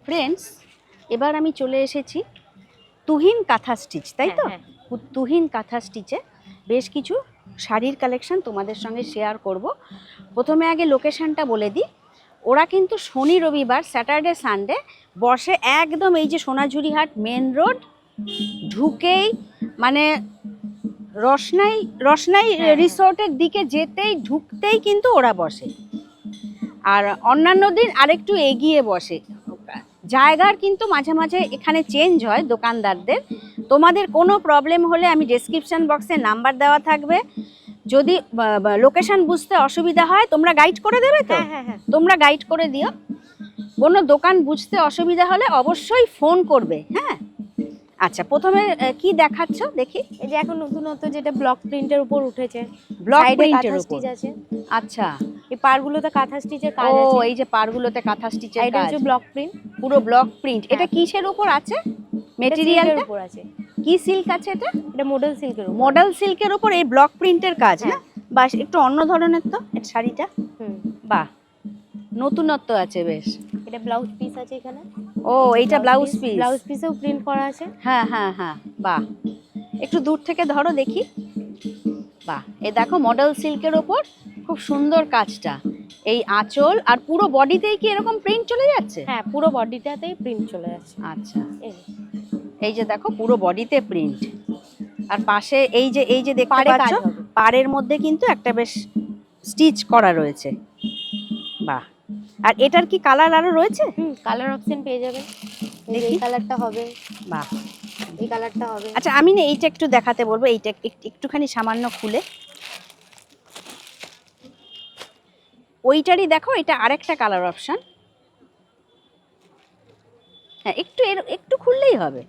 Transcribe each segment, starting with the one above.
Friends, এবার আমি চলে এসেছি তুহিন কাঁথা স্টিচ, তাই তো? তুহিন কাঁথা স্টিচে বেশ কিছু শাড়ির কালেকশন তোমাদের সঙ্গে শেয়ার করব। প্রথমে আগে লোকেশনটা বলে দিই। ওরা কিন্তু শনি রবিবার স্যাটারডে সানডে বসে একদম এই যে সোনাঝুরিহাট মেন রোড ঢুকেই, মানে রসনাই রিসোর্টের দিকে যেতেই ঢুকতেই কিন্তু ওরা বসে। আর অন্যান্য দিন আরেকটু এগিয়ে বসে। জায়গার কিন্তু মাঝে মাঝে এখানে চেঞ্জ হয় দোকানদারদের। তোমাদের কোনো প্রবলেম হলে আমি ডেসক্রিপশন বক্সে নাম্বার দেওয়া থাকবে, যদি লোকেশন বুঝতে অসুবিধা হয় তোমরা গাইড করে দেবে তো? তোমরা গাইড করে দিও। কোনো দোকান বুঝতে অসুবিধা হলে অবশ্যই ফোন করবে। হ্যাঁ, আচ্ছা, প্রথমে কি দেখাচ্ছ দেখি? এই যে এখন নতুনত্ব যেটা ব্লক প্রিন্টের উপর উঠেছে, ব্লক প্রিন্টের উপর আছে। আচ্ছা, এই পাড়গুলোতে কাঁথা স্টিচের কাজ আছে। আছে। এই যে পাড়গুলোতে কাঁথা স্টিচের কাজ, এটা হচ্ছে ব্লক প্রিন্ট, পুরো ব্লক প্রিন্ট। এটা কিসের উপর আছে? মেটেরিয়ালের উপর আছে। কি সিল্ক আছে এটা? এটা মডেল সিল্কের উপর। মডেল সিল্কের উপর এই ব্লক প্রিন্টের কাজ না? বাস একটু অন্য ধরনের তো এই শাড়িটা। বাহ, নতুনত্ব আছে বেশ। এটা ব্লাউজ পিস আছে এখানে। ও, এইটা ব্লাউজ পিস। ব্লাউজ পিসেও প্রিন্ট করা আছে। হ্যাঁ হ্যাঁ হ্যাঁ, বাহ, একটু দূর থেকে ধরো দেখি। বাহ, এই দেখো মডেল সিল্কের ওপর খুব সুন্দর কাজটা। এই আঁচল আর পুরো বডিতেই কি এরকম প্রিন্ট চলে যাচ্ছে? হ্যাঁ, পুরো বডিটাতেই প্রিন্ট চলে যাচ্ছে। আচ্ছা, এই যে দেখো পুরো বডিতে প্রিন্ট। আর পাশে এই যে দেখতে পাচ্ছ পাড়ের মধ্যে কিন্তু একটা বেশ স্টিচ করা রয়েছে। বাহ, আর এটার কি কালার আরো রয়েছে? কালার অপশন পেয়ে যাবেন। এই কালারটা হবে। বাহ, এই কালারটা হবে। আচ্ছা, আমি না এইটা একটু দেখাতে বলবো। এইটা একটুখানি সামান্য খুলে, ওইটারই দেখো, এটা আরেকটা কালার অপশন। হ্যাঁ, একটু খুললেই হবে।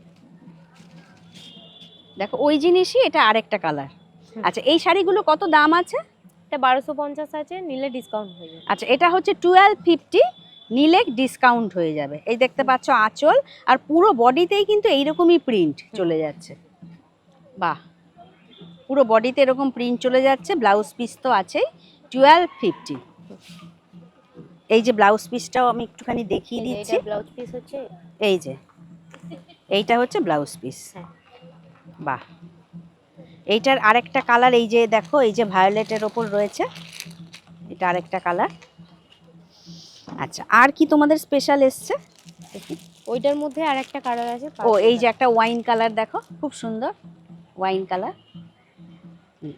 দেখো ওই জিনিসই, এটা আরেকটা কালার। আচ্ছা, এই শাড়িগুলো কত দাম আছে? এটা 1250 আছে, নিলে ডিসকাউন্ট হয়ে যাবে। আচ্ছা, এটা হচ্ছে 1250, নিলে ডিসকাউন্ট হয়ে যাবে। এই দেখতে পাচ্ছ আঁচল আর পুরো বডিতেই কিন্তু এইরকমই প্রিন্ট চলে যাচ্ছে। বাহ, পুরো বডিতে এরকম প্রিন্ট চলে যাচ্ছে। ব্লাউজ পিস তো আছেই। 1250। এই যে ব্লাউজ পিসটাও আমি একটুখানি দেখিয়ে দিচ্ছি। এটা ব্লাউজ পিস হচ্ছে, এই যে এইটা হচ্ছে ব্লাউজ পিস। বাহ, এইটার আরেকটা কালার, এই যে দেখো, এই যে ভায়োলেটের ওপর রয়েছে, এটা আরেকটা কালার। আচ্ছা, আর কি তোমাদের স্পেশাল এসছে? ওইটার মধ্যে আরেকটা কালার আছে। ও, এই যে একটা ওয়াইন কালার, দেখো খুব সুন্দর ওয়াইন কালার।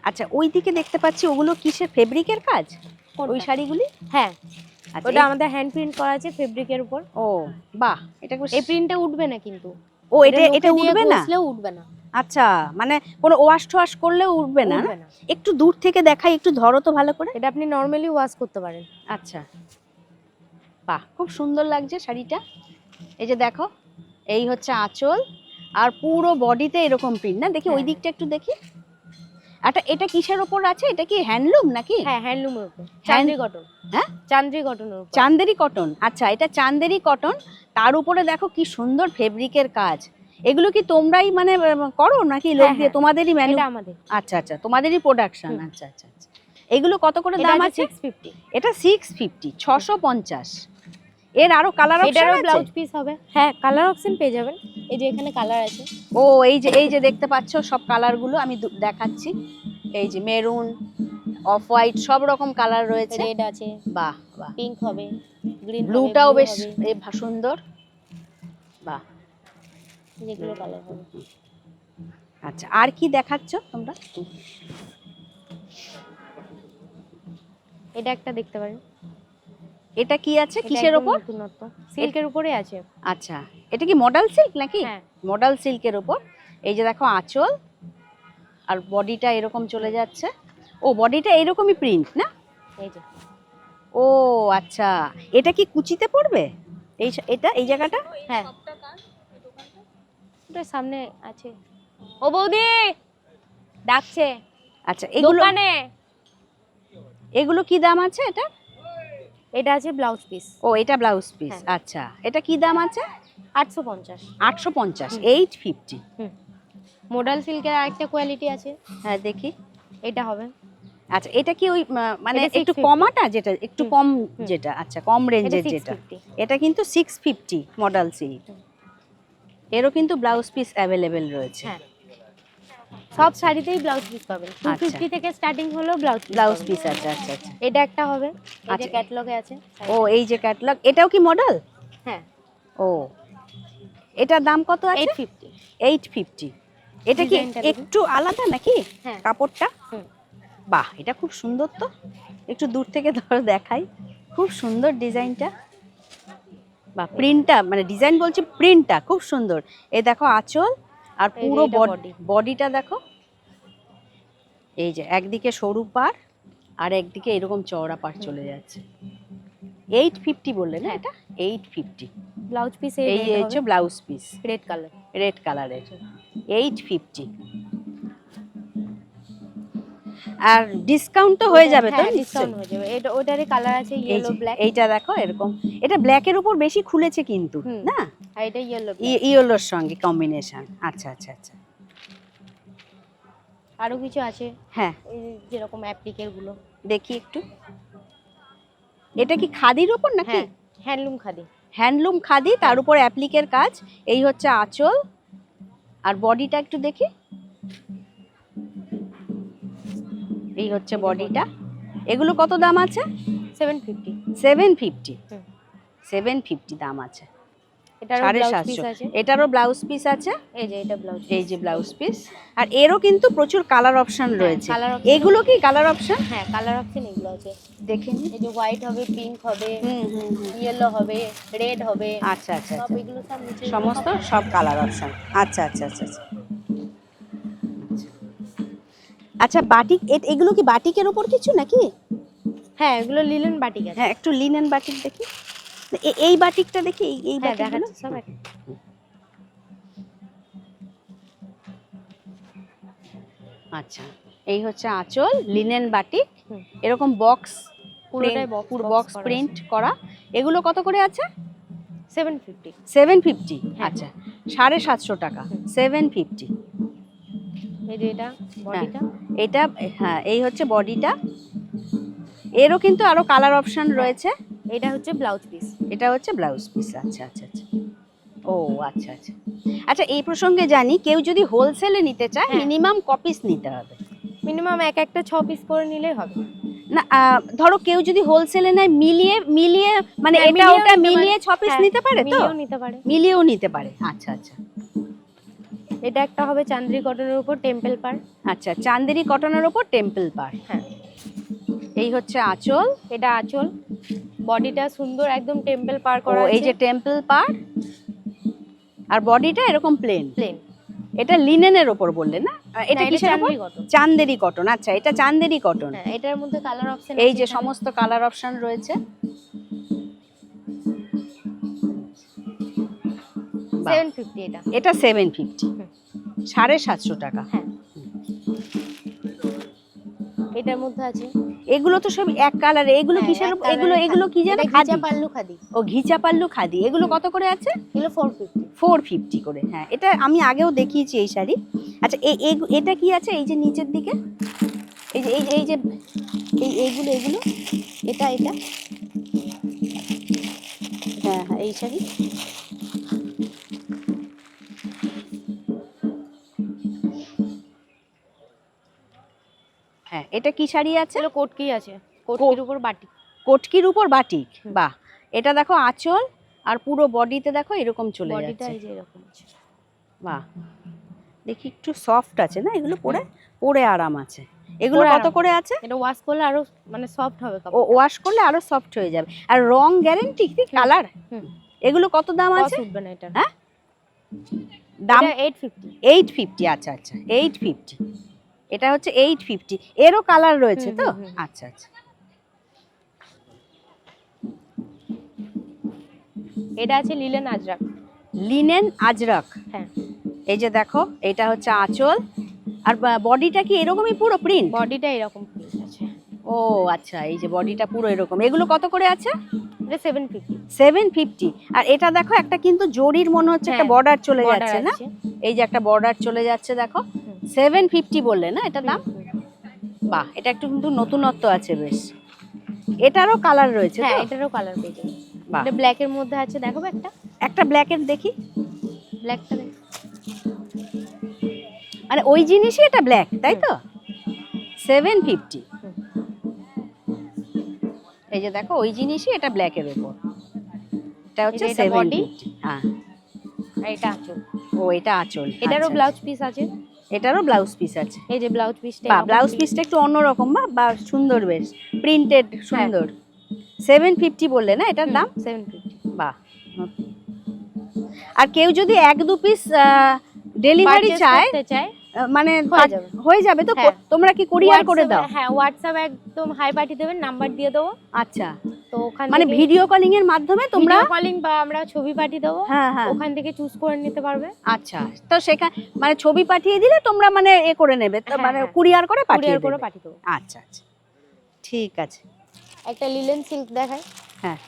আচ্ছা, ওই দিকে দেখতে পাচ্ছি ওগুলো কিসের ফেব্রিকের কাজ? ওই শাড়িগুলি? হ্যাঁ, আচ্ছা, ওটা আমাদের হ্যান্ড প্রিন্ট করা আছে ফেব্রিকের উপর। ও বাহ, এটা এই প্রিন্টটা উঠবে না কিন্তু। ও, এটা উঠবে না? উঠবে না। আচ্ছা, মানে কোনো ওয়াশ টোয়াশ করলেও উঠবে না? একটু দূর থেকে দেখাই, একটু ধরো তো ভালো করে। এটা আপনি নরমালি ওয়াশ করতে পারেন। আচ্ছা, বাহ, খুব সুন্দর লাগছে শাড়িটা। এই যে দেখো, এই হচ্ছে আঁচল আর পুরো বডিতে এরকম প্রিন্ট না? দেখি ওই দিকটা একটু দেখি। আচ্ছা, এটা কিসের ওপর আছে? এটা কি হ্যান্ডলুম নাকি? হ্যাঁ, হ্যান্ডলুমের উপর। চান্দেরি কটন। হ্যাঁ, চান্দেরি কটনের উপর। চান্দেরি কটন। আচ্ছা, এটা চান্দেরি কটন, তার উপরে দেখো কি সুন্দর ফেব্রিকের কাজ। এগুলো কি তোমরাই মানে করো নাকি লোক দিয়ে? তোমাদেরই ম্যানু? এটা আমাদের। আচ্ছা আচ্ছা, তোমাদেরই প্রোডাকশন। আচ্ছা আচ্ছা আচ্ছা, এগুলো কত করে দাম আছে? 650। এটা 650, 650। এর আরো কালার অপশন আছে? এটারও ব্লাউজ পিস হবে। হ্যাঁ, কালার অপশন পেয়ে যাবেন। এই যে এখানে কালার আছে। ও, এই যে দেখতে পাচ্ছ সব কালারগুলো আমি দেখাচ্ছি। এই যে মেরুন, অফ হোয়াইট, সব রকম কালার রয়েছে। রেড আছে। বাহ বাহ, পিঙ্ক হবে, গ্রিন হবে, ব্লুটাও বেশ সুন্দর। বাহ, যেগুলো কালার হবে। আচ্ছা, আর কি দেখাচ্ছ তোমরা? এটা একটা দেখতে পারেন। এটা কি আছে? কিসের উপর? সিল্কের উপরে আছে। আচ্ছা, এটা কি মডেল সিল্ক নাকি? হ্যাঁ, মডেল সিল্কের উপর। এই যে দেখো আঁচল আর বডিটা এরকম চলে যাচ্ছে। ও, বডিটা এরকমই প্রিন্ট না? এই যে। ও আচ্ছা, এটা কি কুচিতে পড়বে? এটা এই জায়গাটা? হ্যাঁ, ওটা সামনে আছে। ও বৌদি ডাকছে। আচ্ছা, এগুলো কি দাম আছে? এটা আছে ব্লাউজ পিস। ও, এটা ব্লাউজ পিস। আচ্ছা, এটা কি দাম আছে? 850। 850, 850। মডেল সিল্কের আরেকটা কোয়ালিটি আছে। হ্যাঁ, দেখি। এটা হবে। আচ্ছা এটা কি ওই মানে এটা একটু 650 কমাটা যেটা একটু কম যেটা আচ্ছা কম রেঞ্জের এটা যেটা 650 এটা কিন্তু 650 মডেল সিল্ক। এরও কিন্তু ব্লাউজ পিস অ্যাভেলেবেল রয়েছে। হ্যাঁ সব শাড়িতেই ব্লাউজ পিস পাবেন, 250 থেকে স্টার্টিং হলো ব্লাউজ পিস আছে আচ্ছা আচ্ছা। এটা একটা হবে, এই যে আচ্ছা। ক্যাটালগে আছে। ও এই যে ক্যাটালগ, এটাও কি মডেল? হ্যাঁ ও এটার দাম কত আছে? 850। 850। এটা কি ডিজাইনটা দেখুন। একটু আলাদা নাকি হ্যাঁ। কাপড়টা? হুম। বাহ এটা খুব সুন্দর তো, একটু দূর থেকে ধরো দেখাই, খুব সুন্দর ডিজাইনটা। বা প্রিন্টটা মানে ডিজাইন বলছি প্রিন্টটা খুব সুন্দর। এই দেখো আঁচল আর এই যে পুরো এটা body। বডিটা দেখো, এই যে একদিকে সরু পাড় আর একদিকে এরকম চওড়া পাড় চলে যাচ্ছে। 850 বললে না হ্যাঁ। এটা? 850। ব্লাউজ পিস এই এই হচ্ছে blouse piece red colour. Red কালারের 850। আর ডিসকাউন্ট তো হয়ে যাবে তো? হ্যাঁ ডিসকাউন্ট হয়ে যাবে। এটা ওটারই কালার আছে এই ইয়েলো যে, ব্ল্যাক। এইটা দেখো এরকম, এটা ব্ল্যাকের উপর বেশি খুলেছে কিন্তু না, আর এটা ইয়েলো ব্ল্যাক। ইয়েলোর সঙ্গে কম্বিনেশন। আচ্ছা আচ্ছা আচ্ছা। আরো কিছু আছে, হ্যাঁ এই যেরকম অ্যাপ্লিকের গুলো। দেখি একটু, এটা কি খাদির উপর নাকি? হ্যাঁ হ্যান্ডলুম খাদি। হ্যান্ডলুম খাদি, তার উপর অ্যাপ্লিকের কাজ। এই হচ্ছে আঁচল আর বডিটা একটু দেখি, এই হচ্ছে বডিটা। এগুলো কত দাম আছে? 750। 750। হুম। 750 দাম আছে। এটারও ব্লাউজ পিস 750। আছে। এটারও ব্লাউজ পিস আছে, এই যে এটা ব্লাউজ। এই যে ব্লাউজ পিস। আর এরও কিন্তু প্রচুর কালার অপশন রয়েছে। colour option এগুলো কি কালার অপশন? হ্যাঁ কালার অপশন এগুলো আছে, দেখে নি। এই যে হোয়াইট হবে, পিঙ্ক হবে, হুম হুম হুম। ইয়েলো হবে, রেড হবে। আচ্ছা আচ্ছা সব আচ্ছা, এগুলো সব নিচে সমস্ত সব কালার অপশন। আচ্ছা আচ্ছা আচ্ছা আচ্ছা। আচ্ছা বাটিক, এগুলো কি বাটিকের উপর কিছু নাকি? হ্যাঁ এগুলো লিলেন বাটিক আছে। হ্যাঁ একটু লিনেন বাটিক দেখি, এই বাটিকটা দেখি, এই হ্যাঁ বাটিকগুলো। দেখাচ্ছি সব এক। আচ্ছা এই হচ্ছে আঁচল, লিনেন বাটিক, হুম। এরকম বক্স, পুরোটাই box বক্স করা প্রিন্ট করা। এগুলো কত করে আছে? 750। 750। হ্যাঁ। আচ্ছা 750 টাকা। 750। এই যে এটা বডিটা। এটা হ্যাঁ এই হচ্ছে বডিটা। এরও কিন্তু আরো কালার অপশন রয়েছে। এটা হচ্ছে ব্লাউজ পিস। এটা হচ্ছে ব্লাউজ পিস। আচ্ছা আচ্ছা আচ্ছা। ও আচ্ছা আচ্ছা। আচ্ছা এই প্রসঙ্গে জানি, কেউ যদি হোলসেলে নিতে চায় হ্যাঁ। মিনিমাম কপিস নিতে হবে? মিনিমাম এক একটা 6 পিস করে নিলেই হবে। না ধরো কেউ যদি হোলসেলে নেয়, মিলিয়ে মিলিয়ে মানে হ্যাঁ, এটা মিলিয়েও ওটা নিতে মিলিয়ে পারে। 6 পিস হ্যাঁ, নিতে পারে তো? মিলিয়েও নিতে পারে। মিলিয়েও নিতে পারে। আচ্ছা আচ্ছা এটা একটা হবে চান্দ্রি কটনের উপর টেম্পল পার। আচ্ছা। চান্দেরি কটনের ওপর টেম্পল পার। হ্যাঁ এই হচ্ছে আঁচল। এটা আঁচল, বডিটা সুন্দর একদম টেম্পল পার ও করা আছে। এই যে টেম্পল পার, আর বডিটা এরকম প্লেন। প্লেন। এটা লিনেনের ওপর বললে না? এটা না, এটা কিসের ওপর? চান্দেরি cotton। চান্দেরি কটন। আচ্ছা এটা চান্দেরি কটন। হ্যাঁ এটার মধ্যে কালার অপশন এই যে সমস্ত কালার অপশন রয়েছে। বাহ। 750 এটা। এটা 750। হুম। 750 টাকা। হ্যাঁ এটার মধ্যে আছে। এগুলো তো সব এক কালারে। এগুলো হ্যাঁ, কিসের এক উপর? colour এর এগুলো কি খাদি। জানো? এটা খাদি। ঘিচা পাল্লু খাদি। ও ঘিচা পাল্লু খাদি। এগুলো কত করে আছে? এগুলো 450। 450 করে। হ্যাঁ এটা আমি আগেও দেখিয়েছি এই শাড়ি। আচ্ছা এটা কি আছে এই যে নিচের দিকে? এই যে এই যে এইগুলো এটা হ্যাঁ হ্যাঁ এই শাড়ি। হ্যাঁ এটা কি শাড়ি আছে? এগুলো কোটকি আছে, কোটকির উপর বাটিক। কোটকির উপর বাটিক। বাহ। এটা দেখো আঁচল আর পুরো বডিতে দেখো এরকম চলে বডিটা যাচ্ছে। এই যে এরকম আছে। বাহ দেখি একটু সফট আছে না এগুলো? পরে আরাম আছে। এগুলো পরে কত আরাম করে আছে? এটা ওয়াশ করলে আরো মানে সফট হবে ও কাপড়। ওয়াশ করলে আরো সফট হয়ে যাবে। আর রং গ্যারান্টি কি কালার? হুম। এগুলো কত দাম আছে? উঠবে না এটা। হ্যাঁ দাম এটা 850। 850। আচ্ছা আচ্ছা 850। এটা হচ্ছে 850। এরও কালার রয়েছে তো? আচ্ছা আচ্ছা। এটা আছে লিলেন আজরাক। লিনেন আজরাক। হ্যাঁ এই যে দেখো এটা হচ্ছে আঁচল আর বডিটা কি এরকমই পুরো প্রিন্ট? বডিটা এরকম প্রিন্ট আছে। ও আচ্ছা এই যে বডিটা পুরো এরকম। এগুলো কত করে আছে? এটা 750। 750। আর এটা দেখো একটা কিন্তু জরির মনে হচ্ছে একটা হ্যাঁ, বর্ডার চলে border যাচ্ছে না? আছে। এই যে একটা বর্ডার চলে যাচ্ছে দেখো। 750 বললে না এটা দাম? বাহ, এটা একটু কিন্তু নতুনত্ব আছে বেশ। এটারও কালার রয়েছে হ্যাঁ, তো? এটারও কালার পেয়ে যাবেন। বাহ, এটা ব্ল্যাক এর মধ্যে আছে, দেখাবো একটা? একটা ব্ল্যাকের দেখি। ব্ল্যাকটা দেখ। মানে ওই জিনিসই এটা ব্ল্যাক, তাই তো? 750। এই যে দেখো, ওই জিনিসই এটা ব্ল্যাকের উপর। এটা হচ্ছে এটা body। 750। হ্যাঁ, আর এটা আঁচল। ও এটা আঁচল। এটারও আচ্ছা, ব্লাউজ পিস আছে। এটারও ব্লাউজ পিস আছে। এই যে ব্লাউজ পিসটা। বা ব্লাউজ পিসটা একটু অন্যরকম, বা সুন্দর, বেশ প্রিন্টেড, সুন্দর। 750 বললে না এটার দাম? 750। বাহ। আর কেউ যদি 1-2 পিস ডেলিভারি চায়, মানে হয়ে যাবে তো? হ্যাঁ। তোমরা কি কুরিয়ার করে দাও? হ্যাঁ, হোয়াটসঅ্যাপ একদম হাই পাঠিয়ে দেবেন, নাম্বার দিয়ে দেবো। আচ্ছা, তো ওখান মানে থেকে ভিডিও কলিং এর মাধ্যমে তোমরা? ভিডিও কলিং বা আমরা ছবি পাঠিয়ে দেবো। হ্যাঁ হ্যাঁ, ওখান থেকে চুজ করে নিতে পারবে। আচ্ছা, তো সেখানে মানে ছবি পাঠিয়ে দিলে তোমরা মানে করে নেবে তো, মানে কুরিয়ার করে পাঠিয়ে দেবে? পাঠিয়ে দেবো। আচ্ছা আচ্ছা, ঠিক আছে। একটা লিলেন সিল্ক দেখাই। হ্যাঁ,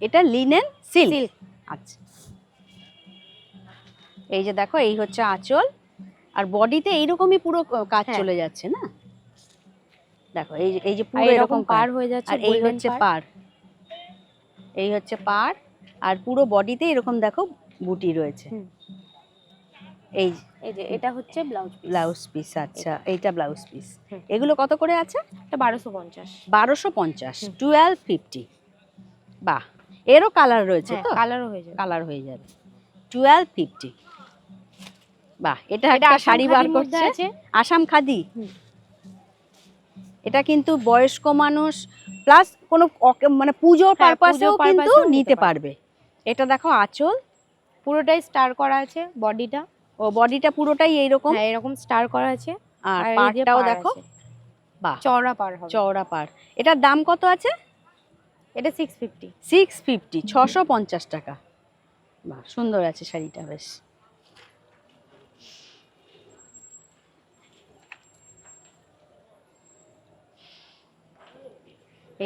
এটা লিনেন সিল্ক। আচ্ছা, এই যে দেখো, এই হচ্ছে আঁচল, আর বডিতে এইরকমই পুরো কাজ চলে যাচ্ছে না? দেখো, এই যে পুরো এরকম পার হয়ে যাচ্ছে। আর এই হচ্ছে পার, এই হচ্ছে পার, আর পুরো বডিতে এরকম দেখো বুটি রয়েছে। এই যে এটা হচ্ছে ব্লাউজ পিস। আচ্ছা, এইটা ব্লাউজ পিস। এগুলো কত করে আছে? এটা 1250। 1250, 1250। বাহ, এরও কালার রয়েছে তো? কালারও হয়ে যাবে। কালার হয়ে যাবে। 1250। বাহ, এটা একটা শাড়ি বার করছে, আসাম খাদি। এটা কিন্তু বয়স্ক মানুষ প্লাস কোনো মানে পুজো পারপাসেও কিন্তু নিতে পারবে। এটা দেখো আঁচল, পুরোটাই স্টার করা আছে। বডিটা, ও বডিটা পুরোটাই এইরকম, হ্যাঁ এরকম স্টার করা আছে। আর পাড়টাও দেখো, বাহ চওড়া পাড় হবে। চওড়া পাড়। এটার দাম কত আছে? এটা 650। 650, 650 টাকা। বাহ, সুন্দর আছে শাড়িটা বেশ।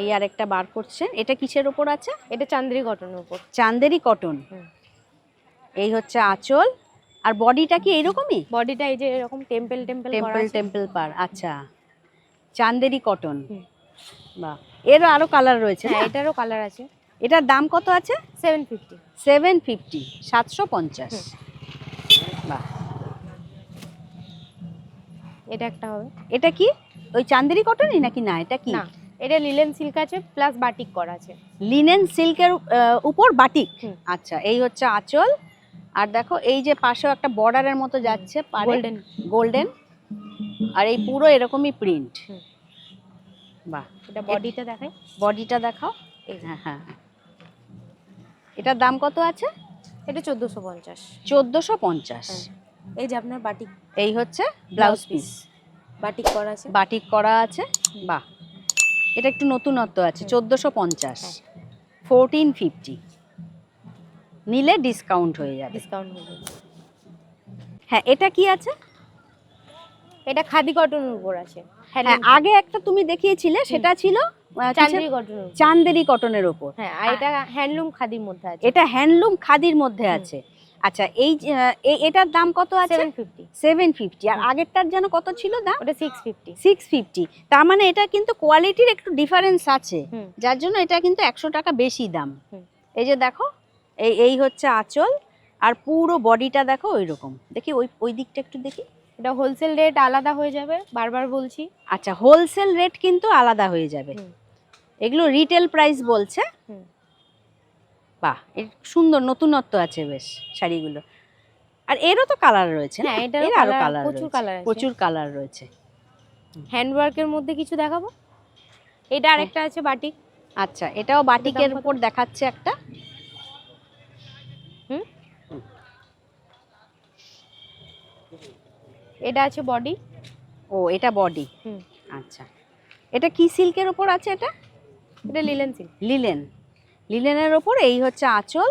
এই আরেকটা বার করছে, এটা কিসের উপর আছে? এটা চান্দেরি কটনের উপর। চান্দেরি কটন। এই হচ্ছে আঁচল, আর বডিটা কি এইরকমই? বডিটা এই যে এরকম টেম্পল টেম্পল করা আছে। টেম্পল পার। আচ্ছা, চান্দেরি কটন। বাহ, এরও আরো কালার রয়েছে? হ্যাঁ, এটারও কালার আছে। এটার দাম কত আছে? 750। 750, 750। বাহ, এটা একটা হবে। এটা কি ওই চান্দেরি কটনই নাকি? না, এটা কি? না, এটা লিলেন সিল্ক আছে প্লাস বাটিক করা আছে। লিনেন সিল্কের উপর বাটিক। আচ্ছা, এই হচ্ছে আঁচল, আর দেখো এই যে পাশেও একটা বর্ডারের মতো যাচ্ছে, গোল্ডেন গোল্ডেন, আর এই পুরো এরকমই প্রিন্ট। বাহ, এটা বডিটা দেখাই। বডিটা দেখাও। হ্যাঁ হ্যাঁ, এটার দাম কত আছে? এটা 1450। 1450। এই যে আপনার বাটিক, এই হচ্ছে ব্লাউজ পিস, বাটিক করা আছে। বাটিক করা আছে। বাহ, এটা একটু নতুনত্ব আছে। 1450, 1450 নিলে ডিসকাউন্ট হয়ে যাবে। হ্যাঁ, এটা কি আছে? এটা খাদি কটনের উপর আছে। হ্যাঁ, আগে একটা তুমি দেখিয়েছিলে, সেটা ছিল চান্দেরি কটনের। চান্দেরি কটনের উপর। হ্যাঁ, আর এটা হ্যান্ডলুম খাদির মধ্যে আছে। এটা হ্যান্ডলুম খাদির মধ্যে আছে। আচ্ছা, এই এটার দাম কত আছে? 750। 750। আর আগেরটার যেন কত ছিল দাম? ওটা 650। 650। তার মানে এটা কিন্তু কোয়ালিটির একটু ডিফারেন্স আছে, যার জন্য এটা কিন্তু 100 টাকা বেশি দাম। এই যে দেখো, এই হচ্ছে আঁচল, আর পুরো বডিটা দেখো ওইরকম। দেখি ওই দিকটা একটু দেখি। এটা হোলসেল রেট আলাদা হয়ে যাবে, বারবার বলছি। আচ্ছা, হোলসেল রেট কিন্তু আলাদা হয়ে যাবে। এগুলো রিটেল প্রাইস বলছে। বাহ, এর সুন্দর নতুনত্ব আছে বেশ শাড়িগুলো। আর এরও তো কালার রয়েছে। হ্যাঁ, এর আরো কালার, প্রচুর কালার রয়েছে। হ্যান্ড ওয়ার্কের মধ্যে কিছু দেখাবো। এটা আরেকটা আছে বাটিক। আচ্ছা, এটাও বাটিকের উপর দেখাচ্ছে একটা। এটা আছে বডি। ও, এটা বডি। আচ্ছা, এটা কি সিল্কের উপর আছে? এটা লিলেন সিল্ক। লিলেনের উপর এই হচ্ছে আঁচল,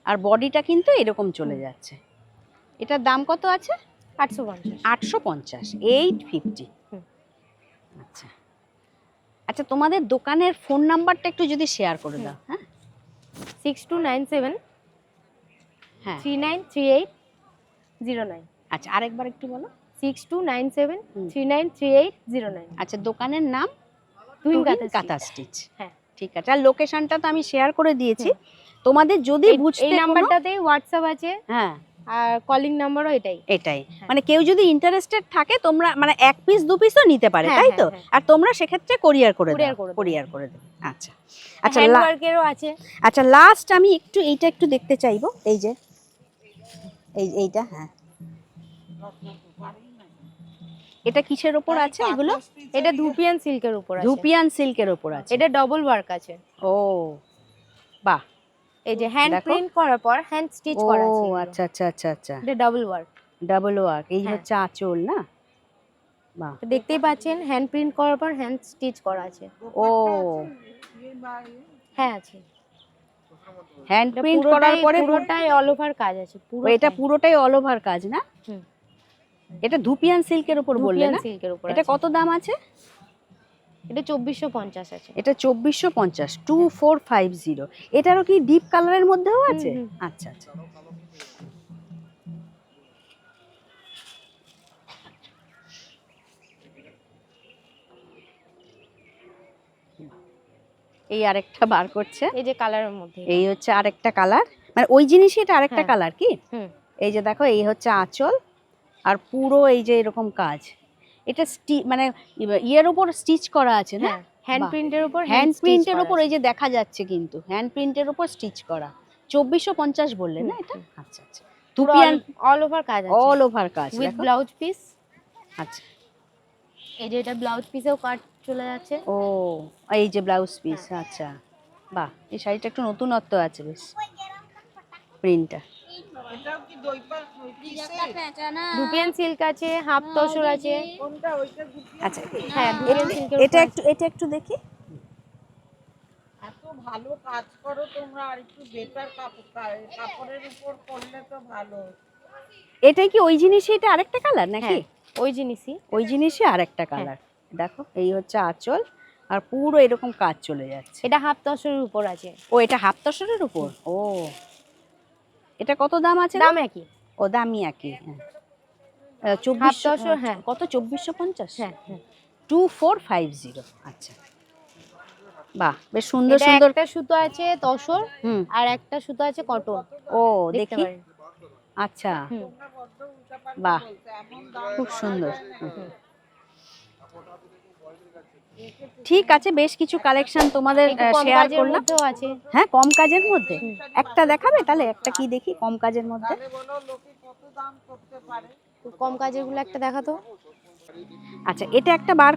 আর বডিটা কিন্তু এরকম চলে যাচ্ছে। এটার দাম কত আছে? 850। 850, 850। আচ্ছা আচ্ছা, তোমাদের দোকানের ফোন নাম্বারটা একটু যদি শেয়ার করে দাও। হ্যাঁ, 6297 হ্যাঁ 393809। আচ্ছা, আরেকবার একটু বলো। 6297393809। আচ্ছা, দোকানের নাম তুহিন কাঁথা স্টিচ। হ্যাঁ, ঠিক আছে, আর লোকেশনটা তো আমি শেয়ার করে দিয়েছি। তোমাদের যদি বুঝতে এই নাম্বারটাতে হোয়াটসঅ্যাপ আছে, হ্যাঁ, আর কলিং নাম্বারও এটাই। মানে কেউ যদি ইন্টারেস্টেড থাকে তোমরা মানে 1 পিস 2 পিসও নিতে পারে, হ্যাঁ, তাই তো? হ্যাঁ। আর তোমরা সেক্ষেত্রে কোরিয়ার করে Courier দাও, করে দেবো। কোরিয়ার করে দেবে। আচ্ছা আচ্ছা, হ্যান্ড ওয়ার্কেরও আছে। আচ্ছা, লাস্ট আমি এইটা একটু দেখতে চাইবো। এই যে এইটা, হ্যাঁ, এটা কিসের উপর আছে এগুলো? এটা ধুপিয়ান সিল্কের উপর আছে। ধুপিয়ান সিল্কের উপর আছে। এটা ডবল ওয়ার্ক আছে। ও বাহ, এই যে হ্যান্ড দেখো। প্রিন্ট করার পর হ্যান্ড স্টিচ করা আছে। ও আচ্ছা আচ্ছা আচ্ছা আচ্ছা, এটা ডাবল ওয়ার্ক। Double work. এই হ্যাঁ। হচ্ছে আঁচল না? বাহ, দেখতেই পাচ্ছেন হ্যান্ড প্রিন্ট করার পর হ্যান্ড স্টিচ করা আছে। ও হ্যাঁ আছে। হ্যান্ড প্রিন্ট করার পরে পুরোটাই অল ওভার কাজ আছে পুরো। এটা পুরোটাই অল ওভার কাজ না? হুম। এটা ধুপিয়ান সিল্কের উপর বললে না? সিল্কের উপর। এটা কত দাম আছে? এটা 2450 আছে। এটা 2450, 2450। এটারও কি ডিপ কালারের মধ্যেও আছে? হুম। আচ্ছা আচ্ছা, এই আরেকটা বার করছে। এই যে কালারের মধ্যে এই হচ্ছে আরেকটা কালার, মানে ওই জিনিসই এটা আরেকটা হ্যাঁ। কালার কি? হুম। এই যে দেখো, এই হচ্ছে আঁচল, আর পুরো এই যে এরকম কাজ। এটা মানে ইয়ের উপর স্টিচ করা আছে না? হ্যাঁ, হ্যান্ড বাহ। প্রিন্টের উপর হ্যান্ড প্রিন্টের উপর এই যে দেখা যাচ্ছে, কিন্তু হ্যান্ড প্রিন্টের উপর স্টিচ করা। 2450 বললে না এটা? আচ্ছা আচ্ছা, ধুপিয়ান অল ওভার কাজ আছে। অল ওভার কাজ উইথ দেখো। Blouse piece. আচ্ছা, এই যে এটা ব্লাউজ পিসেও কাট চলে যাচ্ছে। ও এই যে ব্লাউজ পিস। আচ্ছা, বাহ, এই শাড়িটা একটু নতুনত্ব আছে বেশ, প্রিন্টটা। এটাও কি দইপাল ধুপিয়ান সিল্ক আছে, হাফ তসর আছে। কোনটা ওইটা আচ্ছা, হ্যাঁ, ধুপিয়ান সিল্কের এটা একটু দেখি। এত ভালো কাজ করো তোমরা, আর একটু বেটার কাপড়ের উপর করলে তো ভালো। এটাই কি ওই জিনিসই? এটা আরেকটা কালার নাকি? হ্যাঁ, ওই জিনিসই। ওই জিনিসই আরেকটা কালার। দেখো, এই হচ্ছে আঁচল, আর পুরো এরকম কাজ চলে যাচ্ছে। এটা হাফ তসরের উপর আছে। ও এটা হাফ তসরের উপর। ও এটা কত দাম আছে? দাম একই। ও দামই একই। হ্যাঁ, হাফ 2400। তসর, হ্যাঁ। কত? 2450। হ্যাঁ, হ্যাঁ। 2450। আচ্ছা, বাহ, বেশ সুন্দর এটা সুন্দর। একটা সুতো আছে তসর, হুম, আর একটা সুতো আছে কটন। ও দেখতে দেখি। পারেন। আচ্ছা, হুম। বাহ, খুব সুন্দর। ঠিক আছে, বেশ কিছু কালেকশন তোমাদের একটু কম শেয়ার কাজের করলাম। মধ্যেও আছে। হ্যাঁ, কম কাজের মধ্যে একটা দেখাবে তাহলে? একটা কি দেখি কম কাজের মধ্যে। তাহলে বলো লোকে কত দাম করতে পারে। তো কম কাজের গুলো একটা দেখাতো। আচ্ছা, এটা একটা বার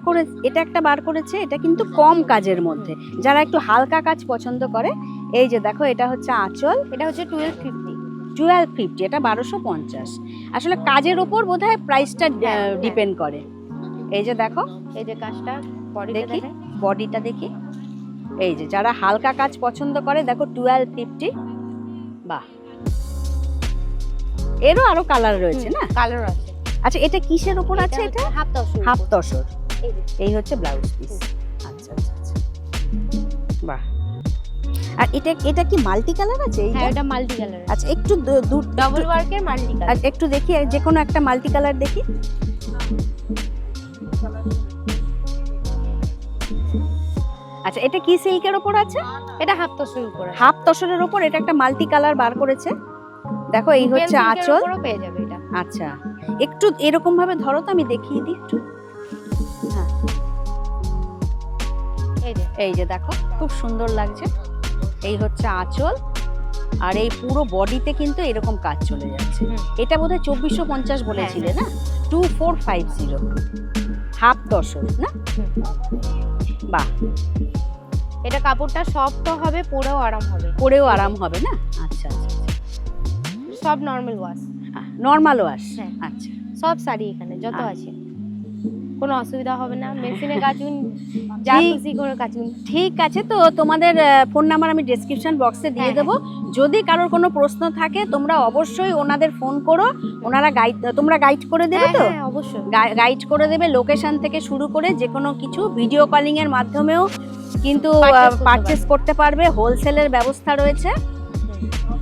করেছে। এটা কিন্তু কম কাজের মধ্যে, যারা একটু হালকা কাজ পছন্দ করে। এই যে দেখো, এটা হচ্ছে আঁচল। এটা হচ্ছে 1250। 1250, এটা 1250। আসলে কাজের উপর বোধহয় প্রাইসটা ডিপেন্ড করে। এই যে দেখো, এই যে কাজটা বডিটা দেখি দেখেন। বডিটা দেখি। এই যে যারা হালকা কাজ পছন্দ করে, দেখো 1250। বাহ, এরও আরো কালার রয়েছে না? কালার আছে। আচ্ছা, এটা কিসের উপর আছে? এটা হাফ তসর। হাফ তসর। এই যে। এই হচ্ছে ব্লাউজ পিস। আচ্ছা আচ্ছা আচ্ছা, বাহ। আর এটা কি মাল্টি কালার আছে? হ্যাঁ, এটা মাল্টি কালার। আচ্ছা, একটু ডাবল ওয়ার্কের মাল্টি কালার। একটু দেখি, যে কোনো একটা মাল্টি কালার দেখি। আচ্ছা, এটা কি সিল্কের উপর আছে? এটা হাফ তসরের উপর আছে। হাফ তসরের উপর। এটা একটা মাল্টি কালার বার করেছে। দেখো, এই হচ্ছে সিল্কের আঁচল। উপরও পেয়ে যাবে এটা। আচ্ছা, একটু এরকম ভাবে ধরো তো, আমি দেখিয়ে দিই একটু। হ্যাঁ, এই যে দেখো, খুব সুন্দর লাগছে। এই হচ্ছে আঁচল, আর এই পুরো বডিতে কিন্তু এরকম কাজ চলে যাচ্ছে। এটা বোধহয় 2450 বলেছিলে না? 2450, হাফ তসর না? বাহ, এটা কাপড়টা সফট হবে, পরেও আরাম হবে। পরেও আরাম হবে না? আচ্ছা আচ্ছা, সব নরমাল ওয়াশ। Normal wash. হ্যাঁ। আচ্ছা, সব শাড়ি এখানে যত আচ্ছা। আছে কোনো অসুবিধা হবে না। মেশিনে কাচুন, যা ঠিক। খুশি করে কাচুন। ঠিক আছে, তো তোমাদের ফোন নাম্বার আমি ডেসক্রিপশন বক্সে দিয়ে হ্যাঁ, দেবো। যদি কারোর কোনো প্রশ্ন থাকে, তোমরা অবশ্যই ওনাদের ফোন করো। ওনারা তোমরা গাইড করে দেবে তো? হ্যাঁ, অবশ্যই। গাইড করে দেবে, লোকেশন থেকে শুরু করে যে কোনো কিছু। ভিডিও কলিং এর মাধ্যমেও কিন্তু পারচেস করতে পারবে। হোলসেলের ব্যবস্থা রয়েছে।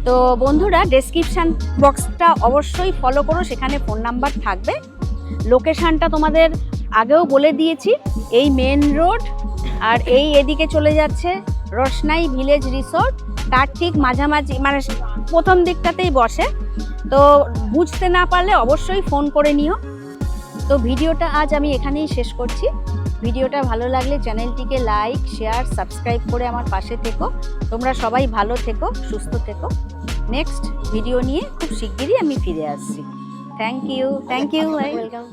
তো বন্ধুরা, ডেসক্রিপশন বক্সটা অবশ্যই ফলো করো, সেখানে ফোন নাম্বার থাকবে। লোকেশনটা তোমাদের আগেও বলে দিয়েছি, এই মেন রোড, আর এই এদিকে চলে যাচ্ছে রোশনাই ভিলেজ রিসোর্ট, তার ঠিক মাঝামাঝি মানে প্রথম দিকটাতেই বসে। তো বুঝতে না পারলে অবশ্যই ফোন করে নিও। তো ভিডিওটা আজ আমি এখানেই শেষ করছি। ভিডিওটা ভালো লাগলে চ্যানেলটিকে লাইক, শেয়ার, সাবস্ক্রাইব করে আমার পাশে থেকো। তোমরা সবাই ভালো থেকো, সুস্থ থেকো। নেক্সট ভিডিও নিয়ে খুব শিগগিরই আমি ফিরে আসছি। Thank you. ওয়েলকাম।